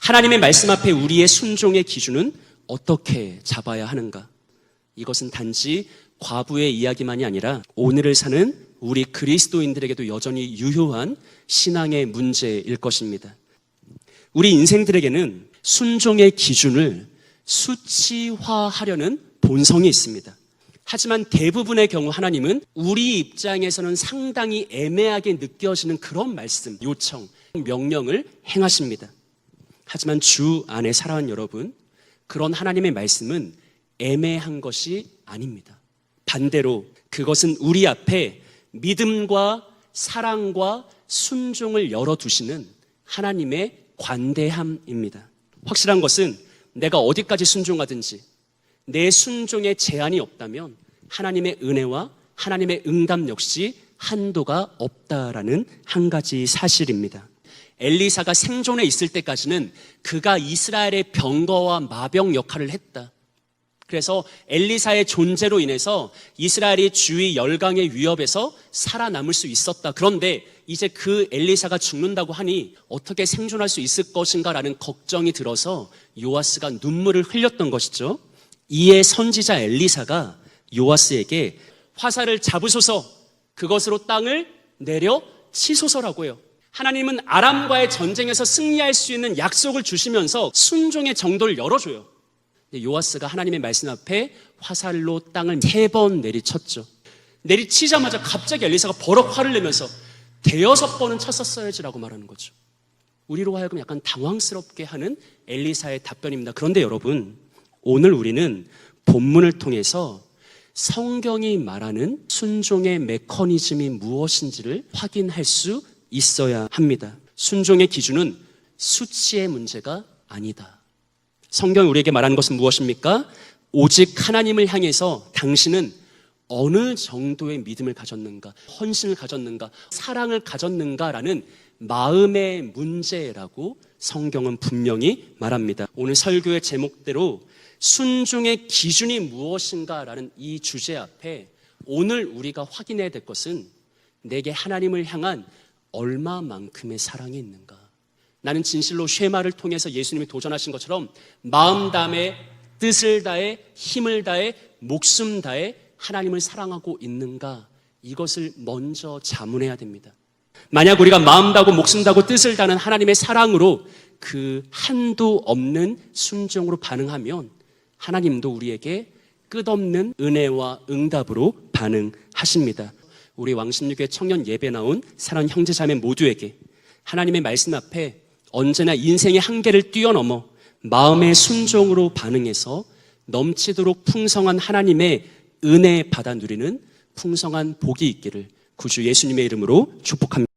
하나님의 말씀 앞에 우리의 순종의 기준은 어떻게 잡아야 하는가? 이것은 단지 과부의 이야기만이 아니라 오늘을 사는 우리 그리스도인들에게도 여전히 유효한 신앙의 문제일 것입니다. 우리 인생들에게는 순종의 기준을 수치화하려는 본성이 있습니다. 하지만 대부분의 경우 하나님은 우리 입장에서는 상당히 애매하게 느껴지는 그런 말씀, 요청, 명령을 행하십니다. 하지만 주 안에 살아온 여러분, 그런 하나님의 말씀은 애매한 것이 아닙니다. 반대로 그것은 우리 앞에 믿음과 사랑과 순종을 열어두시는 하나님의 관대함입니다. 확실한 것은 내가 어디까지 순종하든지 내 순종에 제한이 없다면 하나님의 은혜와 하나님의 응답 역시 한도가 없다라는 한 가지 사실입니다. 엘리사가 생존해 있을 때까지는 그가 이스라엘의 병거와 마병 역할을 했다. 그래서 엘리사의 존재로 인해서 이스라엘이 주위 열강의 위협에서 살아남을 수 있었다. 그런데 이제 그 엘리사가 죽는다고 하니 어떻게 생존할 수 있을 것인가라는 걱정이 들어서 요아스가 눈물을 흘렸던 것이죠. 이에 선지자 엘리사가 요아스에게 화살을 잡으소서, 그것으로 땅을 내려 치소서라고 해요. 하나님은 아람과의 전쟁에서 승리할 수 있는 약속을 주시면서 순종의 정도를 열어줘요. 요아스가 하나님의 말씀 앞에 화살로 땅을 3번 내리쳤죠. 내리치자마자 갑자기 엘리사가 버럭 화를 내면서 5번은 쳤었어야지라고 말하는 거죠. 우리로 하여금 약간 당황스럽게 하는 엘리사의 답변입니다. 그런데 여러분, 오늘 우리는 본문을 통해서 성경이 말하는 순종의 메커니즘이 무엇인지를 확인할 수 있어야 합니다. 순종의 기준은 수치의 문제가 아니다. 성경이 우리에게 말하는 것은 무엇입니까? 오직 하나님을 향해서 당신은 어느 정도의 믿음을 가졌는가, 헌신을 가졌는가, 사랑을 가졌는가라는 마음의 문제라고 성경은 분명히 말합니다. 오늘 설교의 제목대로 순종의 기준이 무엇인가라는 이 주제 앞에 오늘 우리가 확인해야 될 것은 내게 하나님을 향한 얼마만큼의 사랑이 있는가. 나는 진실로 쉐마를 통해서 예수님이 도전하신 것처럼 마음 다해, 뜻을 다해, 힘을 다해, 목숨 다해 하나님을 사랑하고 있는가, 이것을 먼저 자문해야 됩니다. 만약 우리가 마음 다하고 목숨 다하고 뜻을 다하는 하나님의 사랑으로 그 한도 없는 순종으로 반응하면 하나님도 우리에게 끝없는 은혜와 응답으로 반응하십니다. 우리 왕십리교회 청년 예배 나온 사랑하는 형제자매 모두에게 하나님의 말씀 앞에 언제나 인생의 한계를 뛰어넘어 마음의 순종으로 반응해서 넘치도록 풍성한 하나님의 은혜 받아 누리는 풍성한 복이 있기를 구주 예수님의 이름으로 축복합니다.